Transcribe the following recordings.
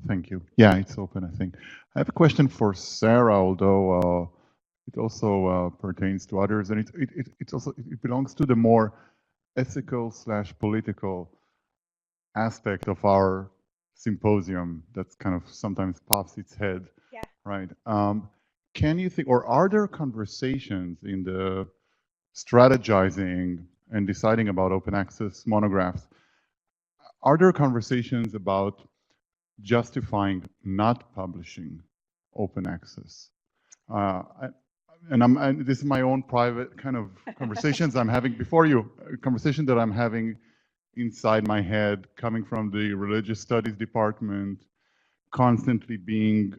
Thank you. Yeah, it's open, I think. I have a question for Sarah, although it also pertains to others, and it's also it belongs to the more ethical slash political aspect of our symposium that's kind of sometimes pops its head, Yeah. right? Can you think, or are there conversations in the strategizing and deciding about open access monographs? Are there conversations about justifying not publishing open access? I, and this is my own private kind of conversations I'm having before you, a conversation that I'm having inside my head, coming from the religious studies department, constantly being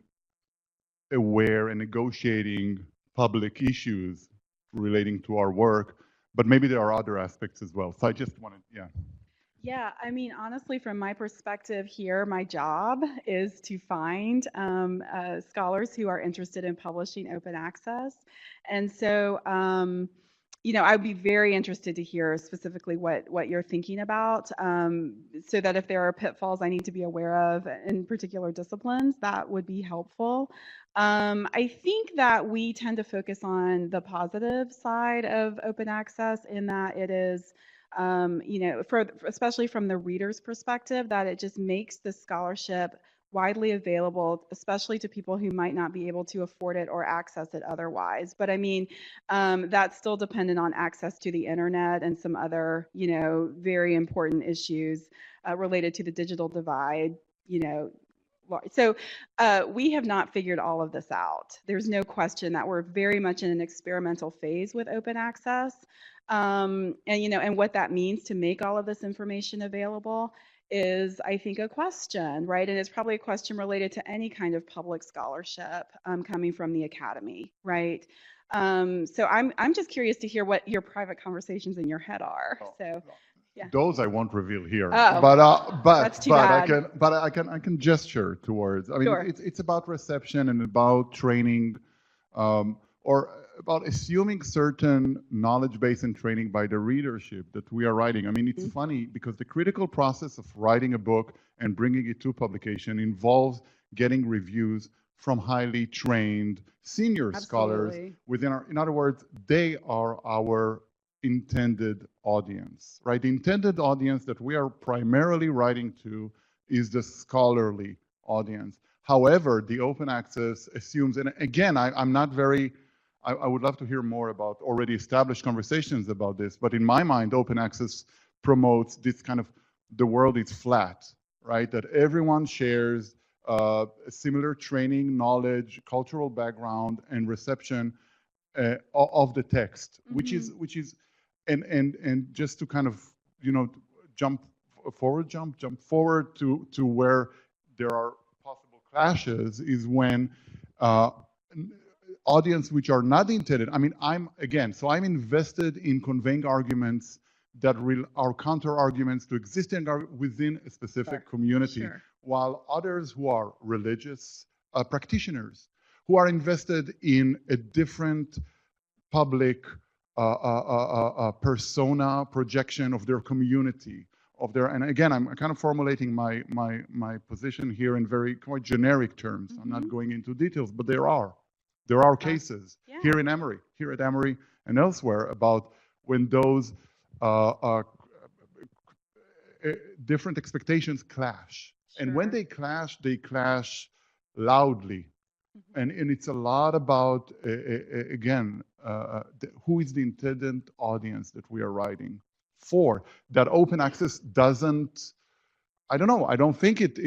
aware and negotiating public issues relating to our work, but maybe there are other aspects as well. So I just wanted, yeah. Yeah, I mean, honestly, from my perspective here, my job is to find scholars who are interested in publishing open access. And so, I'd be very interested to hear specifically what you're thinking about, so that if there are pitfalls I need to be aware of in particular disciplines, that would be helpful. I think that we tend to focus on the positive side of open access in that it is especially from the reader's perspective, that it just makes the scholarship widely available, especially to people who might not be able to afford it or access it otherwise. But I mean, that's still dependent on access to the internet and some other, very important issues related to the digital divide, you know, so we have not figured all of this out. There's no question that we're very much in an experimental phase with open access. And what that means to make all of this information available is, I think, a question, right? And it's probably a question related to any kind of public scholarship coming from the academy, right? So I'm just curious to hear what your private conversations in your head are. So yeah. Those I won't reveal here, Oh, that's too bad. I can gesture towards. I mean, Sure. it's about reception and about training, or about assuming certain knowledge base and training by the readership that we are writing. I mean, it's funny because the critical process of writing a book and bringing it to publication involves getting reviews from highly trained senior scholars Absolutely. within our. In other words, they are our intended audience, right? The intended audience that we are primarily writing to is the scholarly audience. However, the open access assumes, and again, I'm not very, I would love to hear more about already established conversations about this, but in my mind, open access promotes this kind of, the world is flat, right? That everyone shares similar training, knowledge, cultural background, and reception of the text, which is and just to kind of jump forward to where there are possible clashes is when audience which are not intended. I mean, I'm invested in conveying arguments that are counter arguments to existing within a specific community, while others who are religious practitioners who are invested in a different public persona projection of their community, of their, and again, I'm kind of formulating my position here in very quite generic terms. I'm not going into details, but there are cases here in Emory, here at Emory and elsewhere about when those different expectations clash. And when they clash loudly. And it's a lot about, again, who is the intended audience that we are writing for. That open access doesn't, I don't know, I don't think it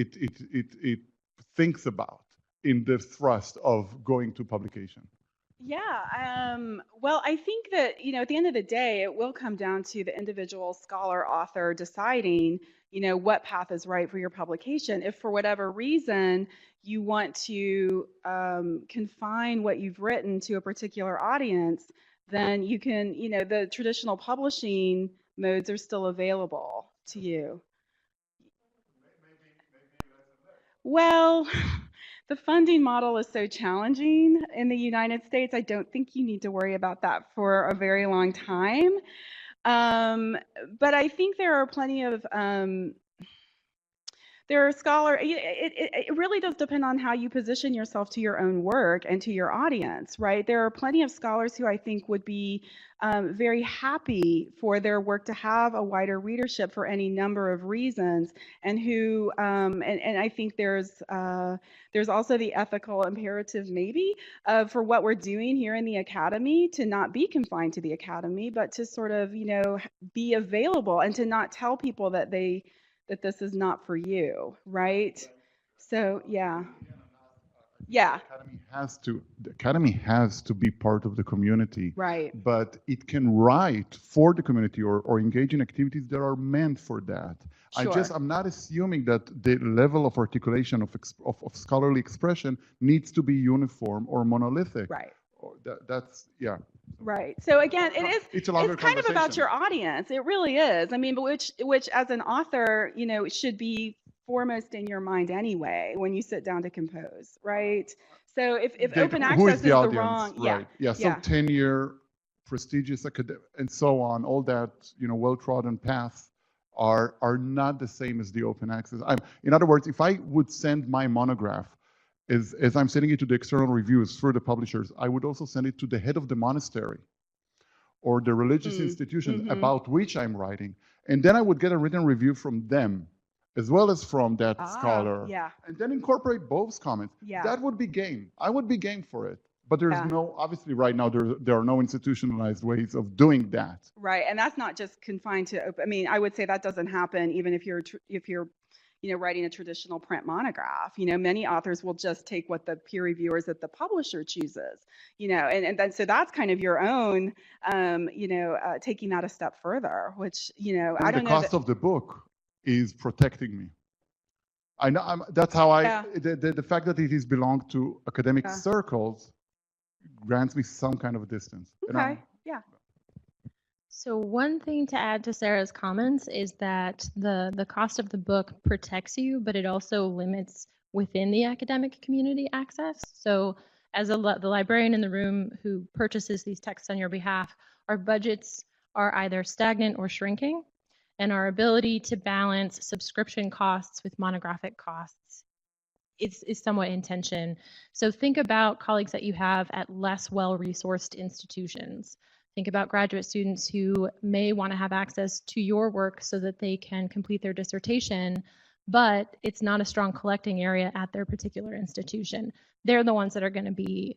thinks about in the thrust of going to publication. Yeah. Well, I think that, at the end of the day, it will come down to the individual scholar author deciding, what path is right for your publication. If for whatever reason you want to confine what you've written to a particular audience, then you can, the traditional publishing modes are still available to you. Well, the funding model is so challenging in the United States. I don't think you need to worry about that for a very long time. Um, but I think there are plenty of there are it really does depend on how you position yourself to your own work and to your audience, right? There are plenty of scholars who I think would be very happy for their work to have a wider readership for any number of reasons, and who and I think there's also the ethical imperative maybe for what we're doing here in the academy to not be confined to the academy, but to sort of, you know, be available and to not tell people that this is not for you, right? So yeah. Yeah, The academy has to be part of the community, right. but it can write for the community or engage in activities that are meant for that. Sure. I'm not assuming that the level of articulation of scholarly expression needs to be uniform or monolithic. Right. That's, yeah. Right. So again, It's a longer it's kind of about conversation. your audience. It really is. I mean, but which as an author, you know, should be foremost in your mind anyway when you sit down to compose, right? So if open Who access is the is the audience? wrong, yeah. Right. Yeah. So Yeah. tenure, prestigious academic, and so on, all that, you know, well-trodden paths are not the same as the open access. In other words, if I would send my monograph as I'm sending it to the external reviews through the publishers, I would also send it to the head of the monastery or the religious institution about which I'm writing. And then I would get a written review from them, as well as from that scholar. Yeah. And then incorporate both comments. Yeah. That would be game. I would be game for it. But there's obviously right now, there are no institutionalized ways of doing that. Right. And that's not just confined to open. I mean, I would say that doesn't happen even if you're you know, writing a traditional print monograph. You know, many authors will just take what the peer reviewers at the publisher chooses, you know, and then so that's kind of your own, you know, taking that a step further, which, you know, I don't know. The cost of the book is protecting me. I know that's how the fact that it is belonged to academic circles grants me some kind of distance. Okay. Yeah. So one thing to add to Sarah's comments is that the cost of the book protects you, but it also limits within the academic community access. So as the librarian in the room who purchases these texts on your behalf, our budgets are either stagnant or shrinking, and our ability to balance subscription costs with monographic costs is somewhat in tension. So think about colleagues that you have at less well-resourced institutions. Think about graduate students who may want to have access to your work so that they can complete their dissertation, but it's not a strong collecting area at their particular institution. They're the ones that are going to be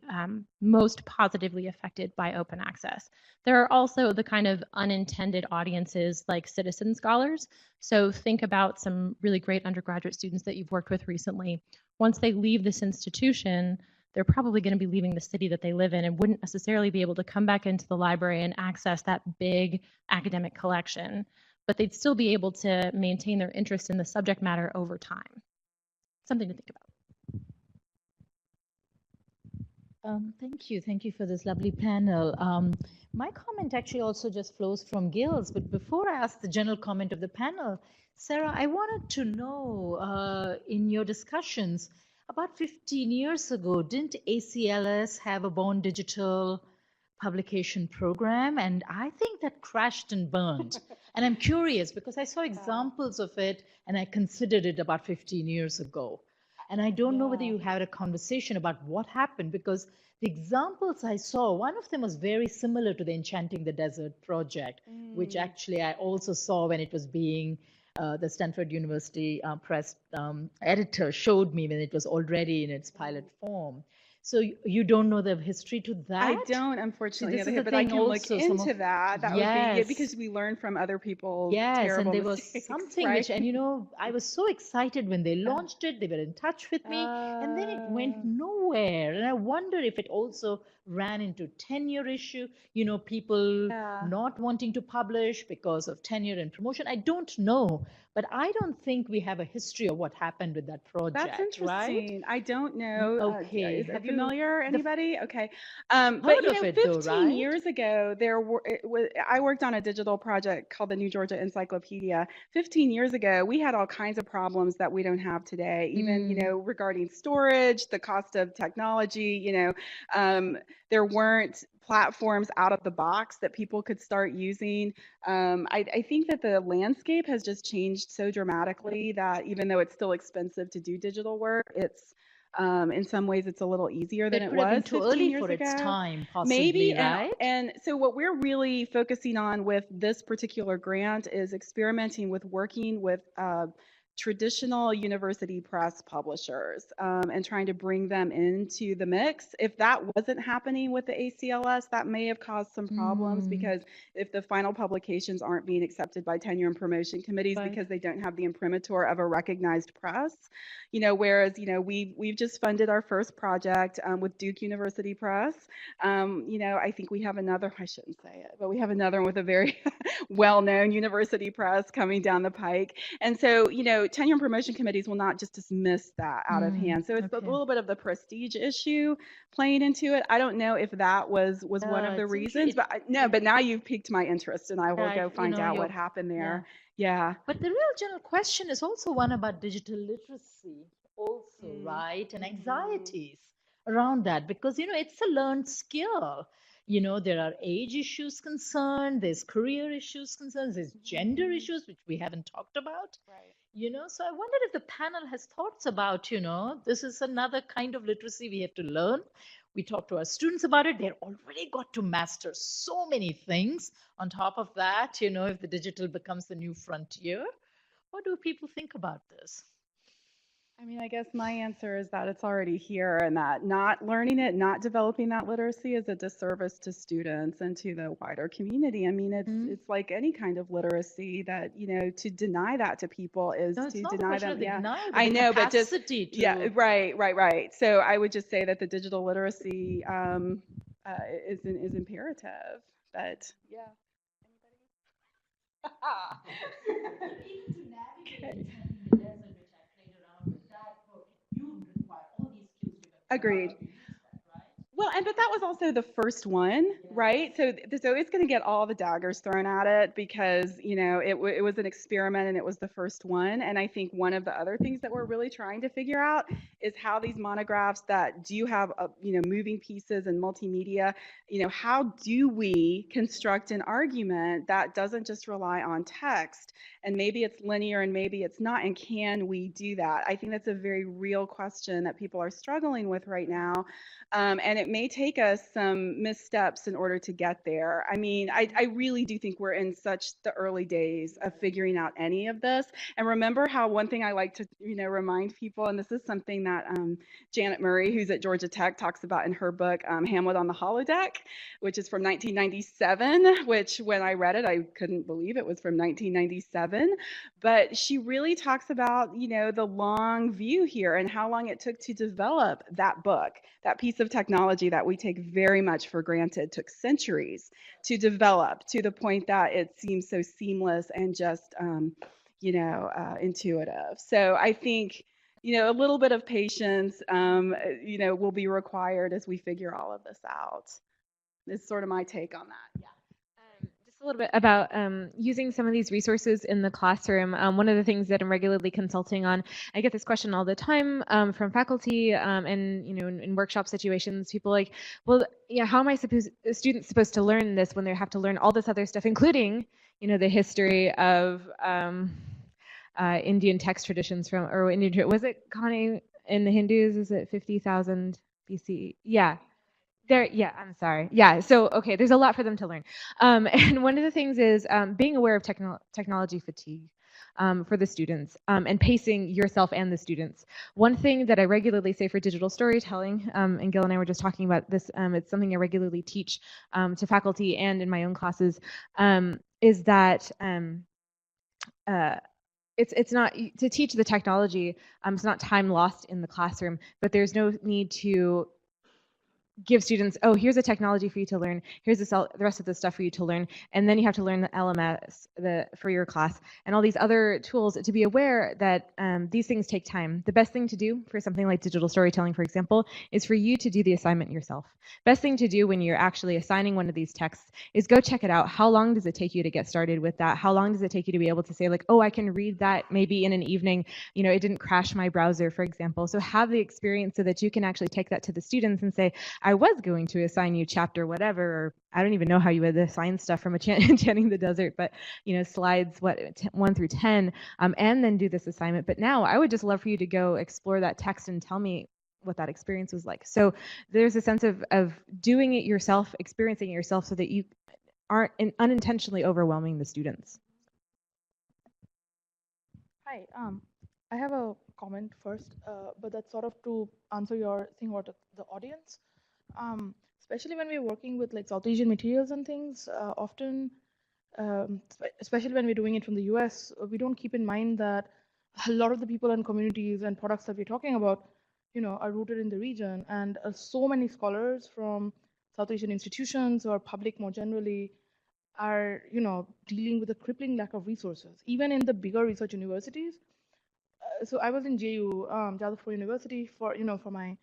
most positively affected by open access. There are also the kind of unintended audiences like citizen scholars. So think about some really great undergraduate students that you've worked with recently. Once they leave this institution, they're probably going to be leaving the city that they live in and wouldn't necessarily be able to come back into the library and access that big academic collection, but they'd still be able to maintain their interest in the subject matter over time. Something to think about. Thank you for this lovely panel. My comment actually also just flows from Gil's, but before I ask the general comment of the panel, Sarah, I wanted to know in your discussions, about 15 years ago, didn't ACLS have a Born Digital publication program? And I think that crashed and burned. And I'm curious because I saw examples of it and I considered it about 15 years ago. And I don't know whether you had a conversation about what happened, because the examples I saw, one of them was very similar to the Enchanting the Desert project, which actually I also saw when it was being the Stanford University Press editor showed me when it was already in its pilot form. So you don't know the history to that? I don't, unfortunately, but I can look into that. That would be because we learn from other people's terrible and there mistakes, was something right? which, and you know, I was so excited when they launched it. They were in touch with me, and then it went nowhere. And I wonder if it also ran into tenure issue. You know, people not wanting to publish because of tenure and promotion. I don't know, but I don't think we have a history of what happened with that project. That's interesting. Right? I don't know. Okay, Is it familiar? Anybody? Okay. But you know, 15 right? years ago, I worked on a digital project called the New Georgia Encyclopedia. 15 years ago, we had all kinds of problems that we don't have today. Even you know, regarding storage, the cost of technology. You know, there weren't platforms out of the box that people could start using. I think that the landscape has just changed so dramatically that even though it's still expensive to do digital work, it's in some ways it's a little easier than It it could have been was too 15 early years for its ago. time, possibly, Maybe, right? and so what we're really focusing on with this particular grant is experimenting with working with traditional university press publishers and trying to bring them into the mix. If that wasn't happening with the ACLS, that may have caused some problems because if the final publications aren't being accepted by tenure and promotion committees Right. because they don't have the imprimatur of a recognized press, whereas, we've just funded our first project with Duke University Press. I think we have another, I shouldn't say it, but we have another one with a very well-known university press coming down the pike. And so, tenure and promotion committees will not just dismiss that out of hand. So it's a little bit of the prestige issue playing into it. I don't know if that was one of the reasons, but but now you've piqued my interest and I will go find out what happened there. Yeah. But the real general question is also one about digital literacy also, right? And anxieties around that, because, it's a learned skill. There are age issues concerned, there's career issues concerned, there's gender issues, which we haven't talked about. Right. So I wondered if the panel has thoughts about, this is another kind of literacy we have to learn. We talked to our students about it. They're already got to master so many things. On top of that, if the digital becomes the new frontier, what do people think about this? I mean, I guess my answer is that it's already here and that not learning it, not developing that literacy is a disservice to students and to the wider community. I mean, it's like any kind of literacy that, to deny that to people is to deny them. Yeah, I know, but just, yeah, right. So I would just say that the digital literacy is imperative, but yeah. Anybody? Agreed. Well, but that was also the first one, right? So it's going to get all the daggers thrown at it because, it was an experiment and it was the first one. And I think one of the other things that we're really trying to figure out is how these monographs that do have, moving pieces and multimedia, how do we construct an argument that doesn't just rely on text? And maybe it's linear and maybe it's not. And can we do that? I think that's a very real question that people are struggling with right now. And it may take us some missteps in order to get there. I mean, I really do think we're in such the early days of figuring out any of this. And remember how one thing I like to, remind people, and this is something that Janet Murray, who's at Georgia Tech, talks about in her book, Hamlet on the Holodeck, which is from 1997, which when I read it, I couldn't believe it was from 1997. But she really talks about, the long view here and how long it took to develop that book, that piece of technology that we take very much for granted, took centuries to develop to the point that it seems so seamless and just, intuitive. So I think, a little bit of patience, will be required as we figure all of this out. This is sort of my take on that. Yeah. Just a little bit about using some of these resources in the classroom. One of the things that I'm regularly consulting on, I get this question all the time from faculty and, in workshop situations, people like, well, yeah, how am I students supposed to learn this when they have to learn all this other stuff, including, the history of Indian text traditions was it Connie in the Hindus? Is it 50,000 BC? Yeah. I'm sorry. Yeah, so, okay, there's a lot for them to learn. And one of the things is being aware of technology fatigue for the students and pacing yourself and the students. One thing that I regularly say for digital storytelling, and Gil and I were just talking about this, it's something I regularly teach to faculty and in my own classes, is that it's not to teach the technology, it's not time lost in the classroom, but there's no need to give students, oh, here's a technology for you to learn, here's the rest of the stuff for you to learn, and then you have to learn the LMS for your class, and all these other tools, to be aware that these things take time. The best thing to do for something like digital storytelling, for example, is for you to do the assignment yourself. Best thing to do when you're actually assigning one of these texts is go check it out. How long does it take you to get started with that? How long does it take you to be able to say, like, oh, I can read that maybe in an evening, it didn't crash my browser, for example. So have the experience so that you can actually take that to the students and say, I was going to assign you chapter whatever, or I don't even know how you would assign stuff from Enchanting the Desert, but slides 1 through 10, and then do this assignment. But now I would just love for you to go explore that text and tell me what that experience was like. So there's a sense of doing it yourself, experiencing it yourself, so that you aren't unintentionally overwhelming the students. Hi, I have a comment first, but that's sort of to answer your thing about the audience. Especially when we're working with like South Asian materials and things, often, especially when we're doing it from the US, we don't keep in mind that a lot of the people and communities and products that we're talking about, are rooted in the region. And so many scholars from South Asian institutions or public more generally are, dealing with a crippling lack of resources, even in the bigger research universities. So I was in JU, Jadavpur University for my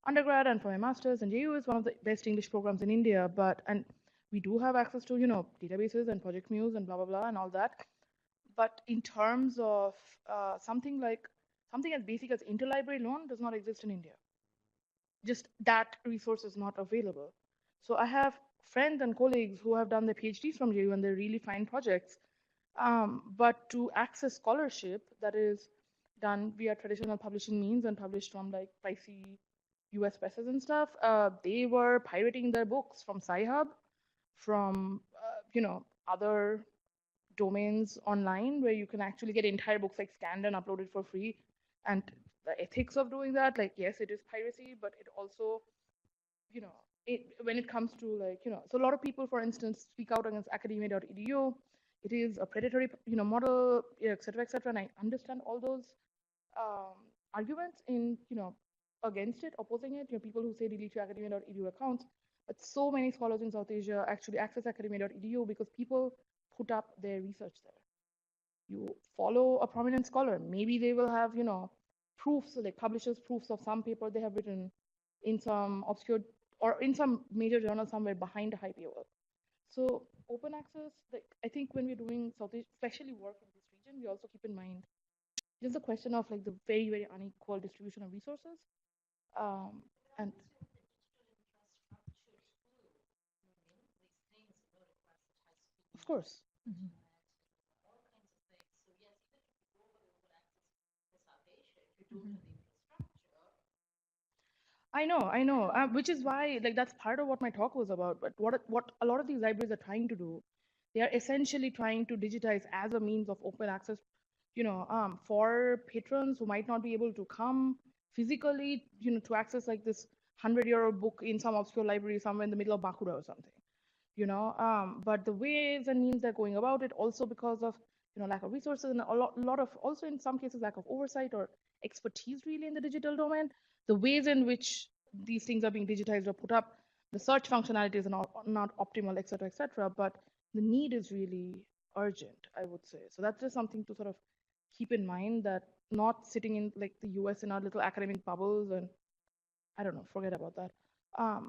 undergrad and for my master's, and JU is one of the best English programs in India, and we do have access to, databases and project muse and blah, blah, blah, and all that. But in terms of something as basic as interlibrary loan does not exist in India. Just that resource is not available. So I have friends and colleagues who have done their PhDs from JU and they're really fine projects. But to access scholarship that is done via traditional publishing means and published from like pricey US presses and stuff, they were pirating their books from Sci-Hub, from other domains online where you can actually get entire books like scanned and uploaded for free. And the ethics of doing that, like, yes, it is piracy, but it also, when it comes to like, so a lot of people, for instance, speak out against academia.edu. It is a predatory, model, et cetera, and I understand all those arguments in, against it, opposing it. People who say delete your academia.edu accounts, but so many scholars in South Asia actually access academia.edu because people put up their research there. You follow a prominent scholar, maybe they will have, proofs, like publishers' proofs of some paper they have written in some obscure or in some major journal somewhere behind a high paywall. So open access, like I think when we're doing South Asia, especially work in this region, we also keep in mind just the question of like the very, very unequal distribution of resources. And of course. Mhm. I know, which is why like that's part of what my talk was about. But what a lot of these libraries are trying to do, they are essentially trying to digitize as a means of open access, for patrons who might not be able to come physically, to access like this 100-year-old book in some obscure library somewhere in the middle of Bakura or something. But the ways and means they're going about it, also because of lack of resources and a lot of also in some cases lack of oversight or expertise really in the digital domain. The ways in which these things are being digitized or put up, the search functionalities are not optimal, et cetera, but the need is really urgent, I would say. So that's just something to sort of keep in mind, that not sitting in like the US in our little academic bubbles and I don't know, forget about that.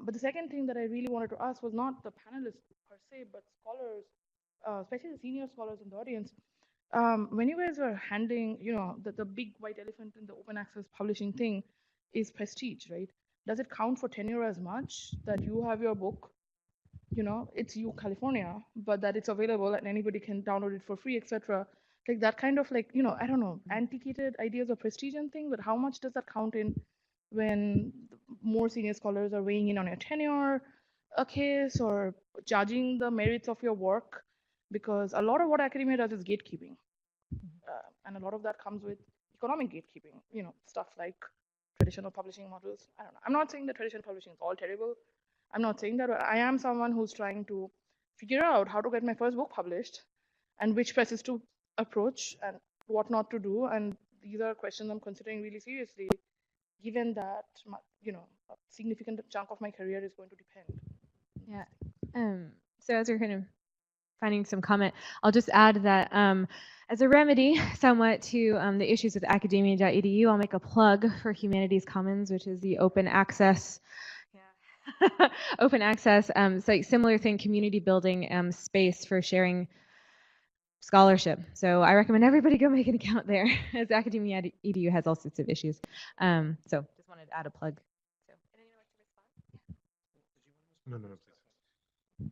But the second thing that I really wanted to ask was not the panelists per se, but scholars, especially the senior scholars in the audience. When you guys are handling, the big white elephant in the open access publishing thing is prestige, right? Does it count for tenure as much that you have your book, it's U California, but that it's available and anybody can download it for free, etc. Like that kind of like, I don't know, antiquated ideas of prestige and thing, but how much does that count in when more senior scholars are weighing in on your tenure, a case, or judging the merits of your work? Because a lot of what academia does is gatekeeping. And a lot of that comes with economic gatekeeping, stuff like traditional publishing models. I don't know. I'm not saying that traditional publishing is all terrible. I'm not saying that, but I am someone who's trying to figure out how to get my first book published and which presses to approach and what not to do. And these are questions I'm considering really seriously, given that, a significant chunk of my career is going to depend. Yeah. So as you're kind of finding some comment, I'll just add that as a remedy somewhat to the issues with academia.edu, I'll make a plug for Humanities Commons, which is the open access open access site, similar thing, community building space for sharing scholarship. So I recommend everybody go make an account there, as academia.edu has all sorts of issues. So just wanted to add a plug. So, anyone like to respond? No, please.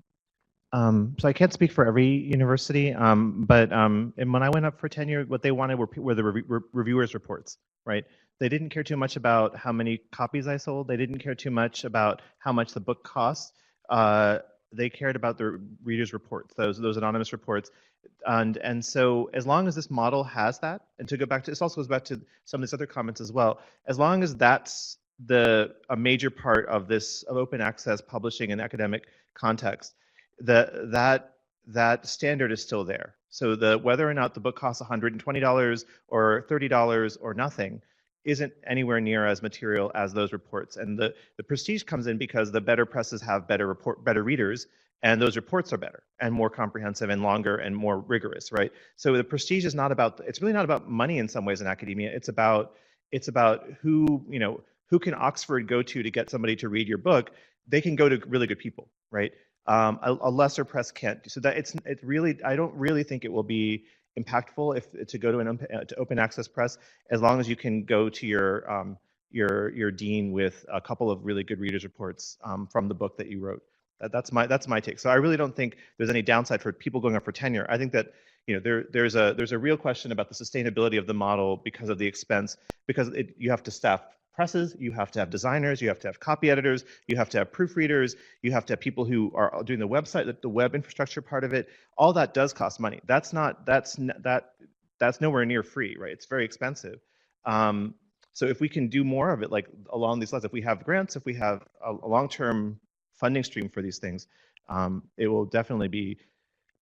So I can't speak for every university, but and when I went up for tenure, what they wanted were the reviewers' reports, right? They didn't care too much about how many copies I sold. They didn't care too much about how much the book cost. They cared about the readers' reports, those anonymous reports. And so as long as this model has that, and to go back to, this also goes back to some of these other comments as well, as long as that's a major part of this, of open access publishing in academic context, that standard is still there. So whether or not the book costs $120 or $30 or nothing isn't anywhere near as material as those reports. And the prestige comes in because the better presses have better readers, and those reports are better and more comprehensive and longer and more rigorous, right? So the prestige is not about, it's really not about money in some ways in academia. It's about who, who can Oxford go to get somebody to read your book. They can go to really good people, right? A lesser press can't. So that it's really, I don't really think it will be impactful to go to to open access press, as long as you can go to your dean with a couple of really good readers reports from the book that you wrote. That's my take. So I really don't think there's any downside for people going up for tenure. I think that there's a real question about the sustainability of the model because of the expense, because you have to staff presses, you have to have designers, you have to have copy editors, you have to have proofreaders, you have to have people who are doing the website, the web infrastructure part of it. All that does cost money. That's nowhere near free, right? It's very expensive. So if we can do more of it, like along these lines, if we have grants, if we have a long-term funding stream for these things, it will definitely be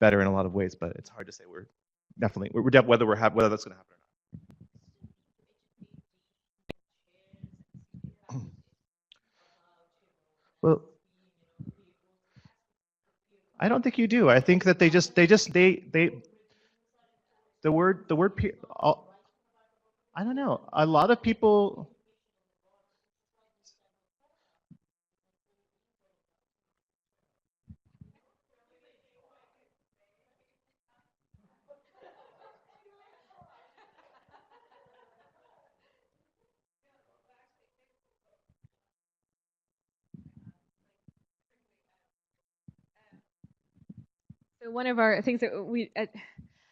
better in a lot of ways. But it's hard to say. Whether that's going to happen. Well, I don't think you do. I think that the word peer, I don't know. A lot of people. So one of our things that we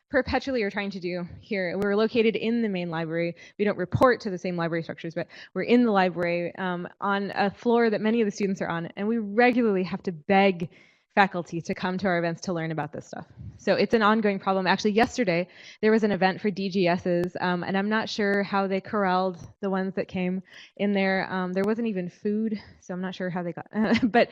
perpetually are trying to do here, we're located in the main library. We don't report to the same library structures, but we're in the library on a floor that many of the students are on, and we regularly have to beg faculty to come to our events to learn about this stuff. So it's an ongoing problem. Actually, yesterday there was an event for DGSs, and I'm not sure how they corralled the ones that came in there. There wasn't even food, so I'm not sure how they got. But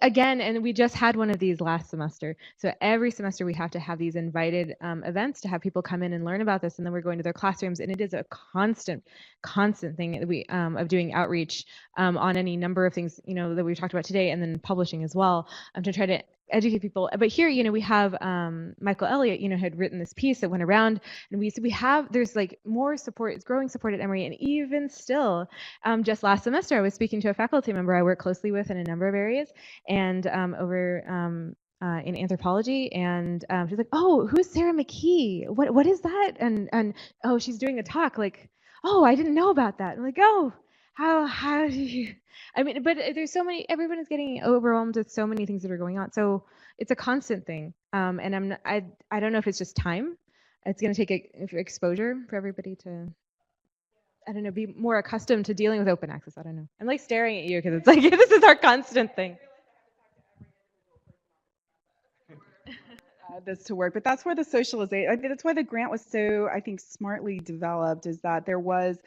again, and we just had one of these last semester. So every semester we have to have these invited events to have people come in and learn about this, and then we're going to their classrooms, and it is a constant thing that we of doing outreach on any number of things that we've talked about today, and then publishing as well, to try to educate people. But here, we have Michael Elliott, had written this piece that went around, and there's like more support, it's growing support at Emory, and even still, just last semester, I was speaking to a faculty member I work closely with in a number of areas, and over in anthropology, and she's like, "Oh, who's Sarah McKee? What is that?" And oh, she's doing a talk. Like, oh, I didn't know about that. I'm like, oh, how do you? I mean, but there's so many. Everyone is getting overwhelmed with so many things that are going on. So it's a constant thing. And I don't know if it's just time. It's going to take exposure for everybody to, I don't know, be more accustomed to dealing with open access. I don't know. I'm like staring at you because it's like this is our constant thing. This to work, but that's where the socialization, I think that's why the grant was so, I think, smartly developed, is that there was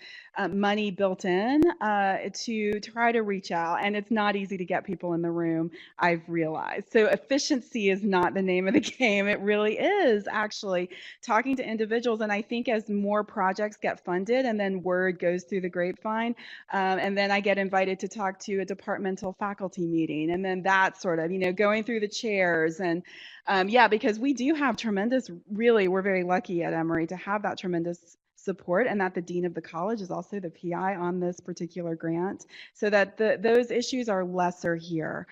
money built in to try to reach out, and it's not easy to get people in the room, I've realized. So efficiency is not the name of the game. It really is actually talking to individuals, and I think as more projects get funded and then word goes through the grapevine, and then I get invited to talk to a departmental faculty meeting, and then that sort of, going through the chairs, and yeah, because we do have tremendous, really, we're very lucky at Emory to have that tremendous support, and that the dean of the college is also the PI on this particular grant, so that those issues are lesser here,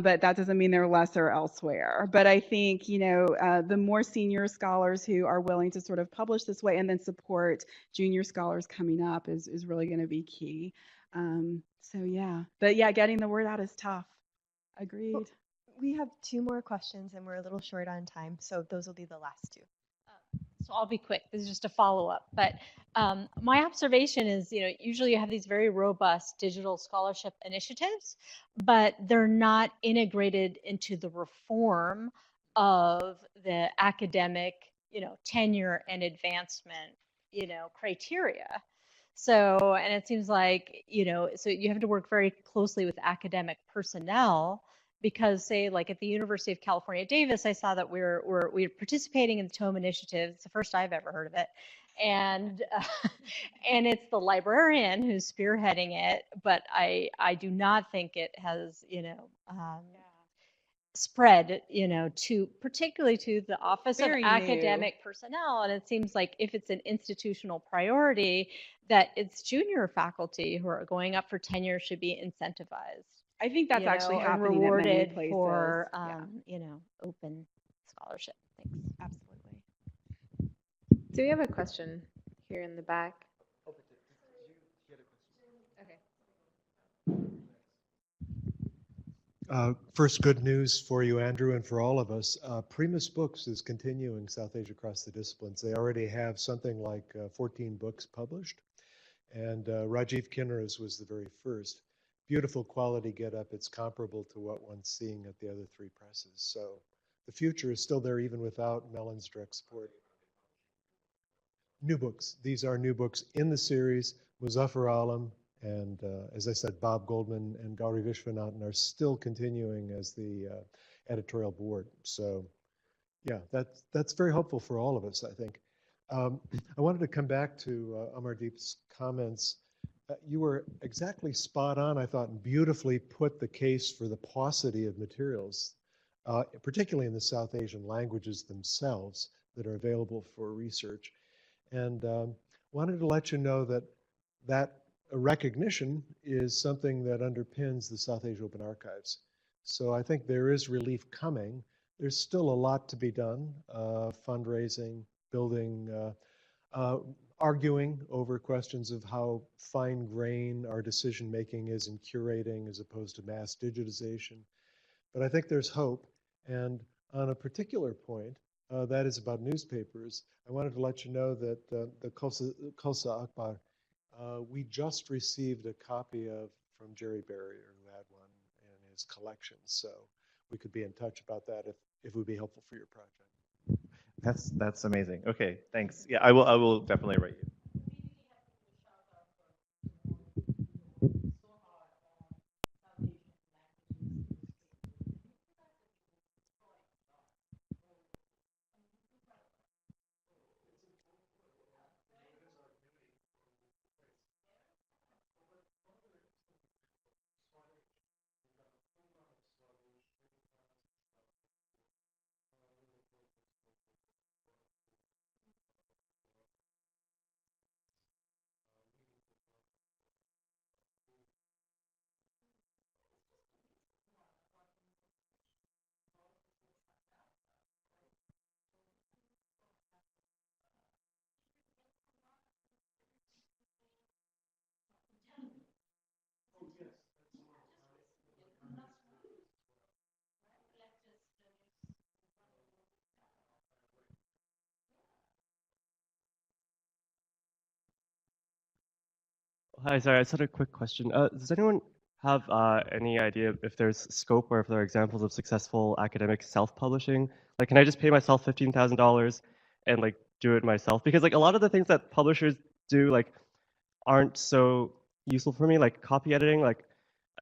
but that doesn't mean they're lesser elsewhere. But I think, the more senior scholars who are willing to sort of publish this way and then support junior scholars coming up is really going to be key. So yeah, but yeah, getting the word out is tough. Agreed. We have 2 more questions and we're a little short on time, so those will be the last 2. So I'll be quick. This is just a follow-up. But my observation is, usually you have these very robust digital scholarship initiatives, but they're not integrated into the reform of the academic, tenure and advancement, criteria. So, and it seems like, so you have to work very closely with academic personnel because, say, like at the University of California, Davis, I saw that we're participating in the TOME initiative. It's the first I've ever heard of it, and and it's the librarian who's spearheading it. But I do not think it has spread to particularly to the Office of Academic Personnel. And it seems like if it's an institutional priority, that its junior faculty who are going up for tenure should be incentivized. I think that's actually happening and rewarded at many places. for open scholarship. Thanks. Absolutely. So we have a question here in the back. First, good news for you, Andrew, and for all of us. Primus Books is continuing South Asia Across the Disciplines. They already have something like 14 books published, and Rajiv Kinner's was the very first. Beautiful quality get-up. It's comparable to what one's seeing at the other 3 presses. So the future is still there even without Mellon's direct support. New books. These are new books in the series. Muzaffar Alam and, as I said, Bob Goldman and Gauri Vishwanathan are still continuing as the editorial board. So yeah, that's very hopeful for all of us, I think. I wanted to come back to Amardeep's comments. You were exactly spot on, I thought, and beautifully put the case for the paucity of materials, particularly in the South Asian languages themselves that are available for research. And wanted to let you know that recognition is something that underpins the South Asia Open Archives. So I think there is relief coming. There's still a lot to be done, fundraising, building, arguing over questions of how fine-grained our decision-making is in curating as opposed to mass digitization. But I think there's hope. And on a particular point, that is about newspapers, I wanted to let you know that the Khalsa Akbar, we just received a copy of from Jerry Barrier, who had one in his collection. So we could be in touch about that if it would be helpful for your project. That's amazing. Okay, thanks. Yeah, I will definitely write you. Hi, sorry, I just had a quick question. Does anyone have any idea if there's scope or if there are examples of successful academic self-publishing? Like, can I just pay myself $15,000 and like do it myself? Because like a lot of the things that publishers do like aren't so useful for me, like copy editing. Like,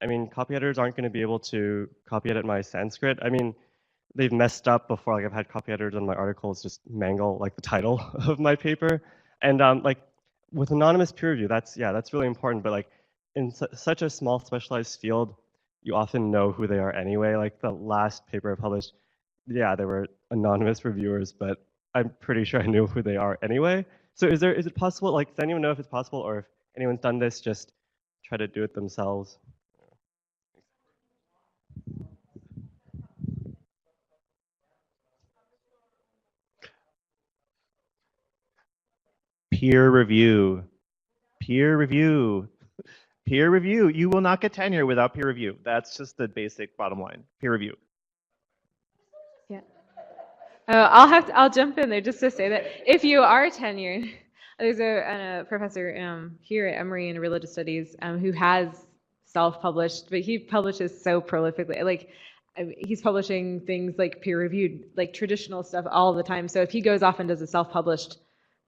I mean, copy editors aren't going to be able to copy edit my Sanskrit. I mean, they've messed up before. Like, I've had copy editors on my articles just mangle like the title of my paper, and like with anonymous peer review, that's really important. But like in such a small specialized field, you often know who they are anyway. Like the last paper I published, yeah, there were anonymous reviewers, but I'm pretty sure I knew who they are anyway. So is it possible, like, does anyone know if it's possible, or if anyone's done this, just try to do it themselves? Peer review. Peer review. Peer review. You will not get tenure without peer review. That's just the basic bottom line. Peer review. Yeah. I'll jump in there just to say that if you are tenured, there's a professor here at Emory in religious studies who has self-published, but he publishes so prolifically. Like he's publishing things like peer-reviewed, like traditional stuff all the time. So if he goes off and does a self-published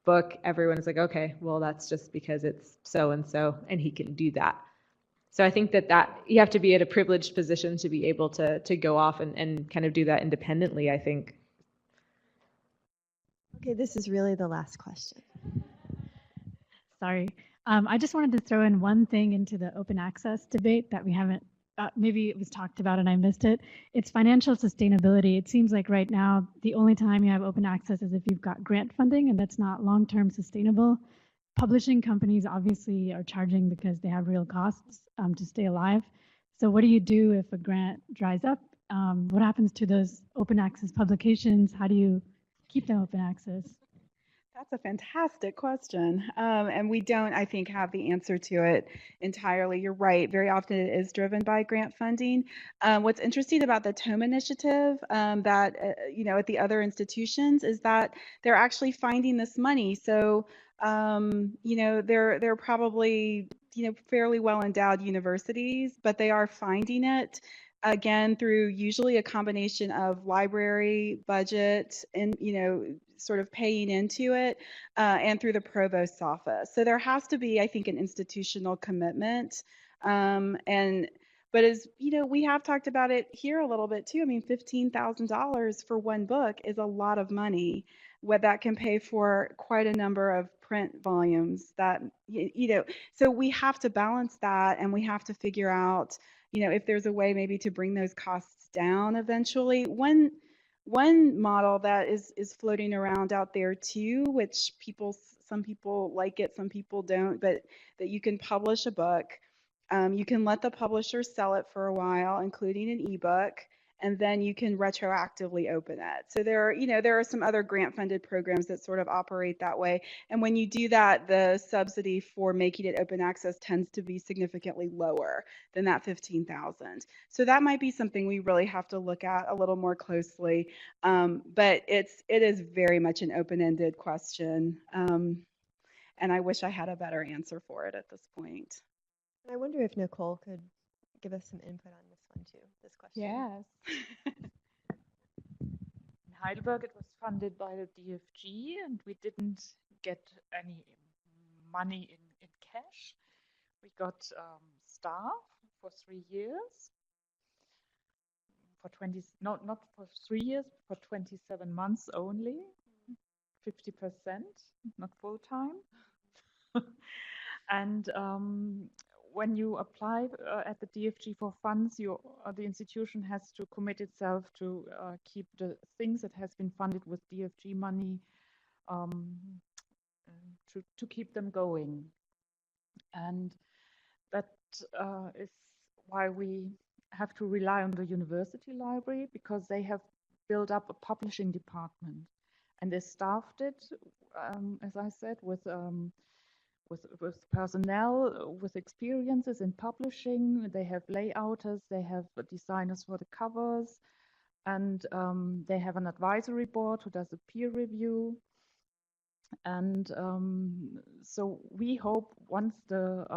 book, everyone is like, okay, well that's just because it's so and so, and he can do that. So I think that you have to be at a privileged position to be able to go off and kind of do that independently, I think. Okay, this is really the last question. Sorry. I just wanted to throw in one thing into the open access debate that we haven't, maybe it was talked about and I missed it. It's financial sustainability. It seems like right now, the only time you have open access is if you've got grant funding, and that's not long-term sustainable. Publishing companies obviously are charging because they have real costs to stay alive. So what do you do if a grant dries up? What happens to those open access publications? How do you keep them open access? That's a fantastic question. And we don't, I think, have the answer to it entirely. You're right. Very often it is driven by grant funding. What's interesting about the TOME initiative that, at the other institutions is that they're actually finding this money. So, they're probably, fairly well endowed universities, but they are finding it again through usually a combination of library budget and sort of paying into it and through the provost's office. So there has to be, I think, an institutional commitment. But as we have talked about it here a little bit too. I mean, $15,000 for one book is a lot of money. What that can pay for quite a number of print volumes. That so we have to balance that, and we have to figure out if there's a way maybe to bring those costs down eventually. One model that is floating around out there too, which some people like it, some people don't, but that you can publish a book, you can let the publisher sell it for a while, including an ebook, and then you can retroactively open it. So there are some other grant-funded programs that sort of operate that way. And when you do that, the subsidy for making it open access tends to be significantly lower than that $15,000. So that might be something we really have to look at a little more closely. But it is very much an open-ended question. And I wish I had a better answer for it at this point. I wonder if Nicole could give us some input on this one too, this question. Yes. In Heidelberg, it was funded by the DFG, and we didn't get any money in cash. We got staff for 3 years, for 20, not for 3 years, for 27 months only, 50%, not full time. And when you apply at the DFG for funds, the institution has to commit itself to keep the things that has been funded with DFG money to keep them going. And that is why we have to rely on the university library, because they have built up a publishing department, and they staffed it, as I said, with personnel, with experiences in publishing. They have layouters, they have designers for the covers, and they have an advisory board who does a peer review. And so we hope once the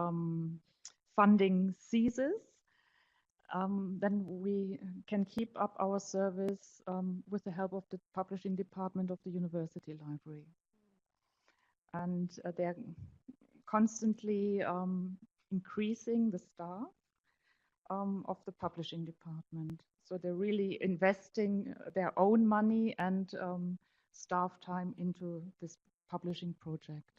funding ceases, then we can keep up our service with the help of the publishing department of the university library. And they're constantly increasing the staff of the publishing department. So they're really investing their own money and staff time into this publishing project.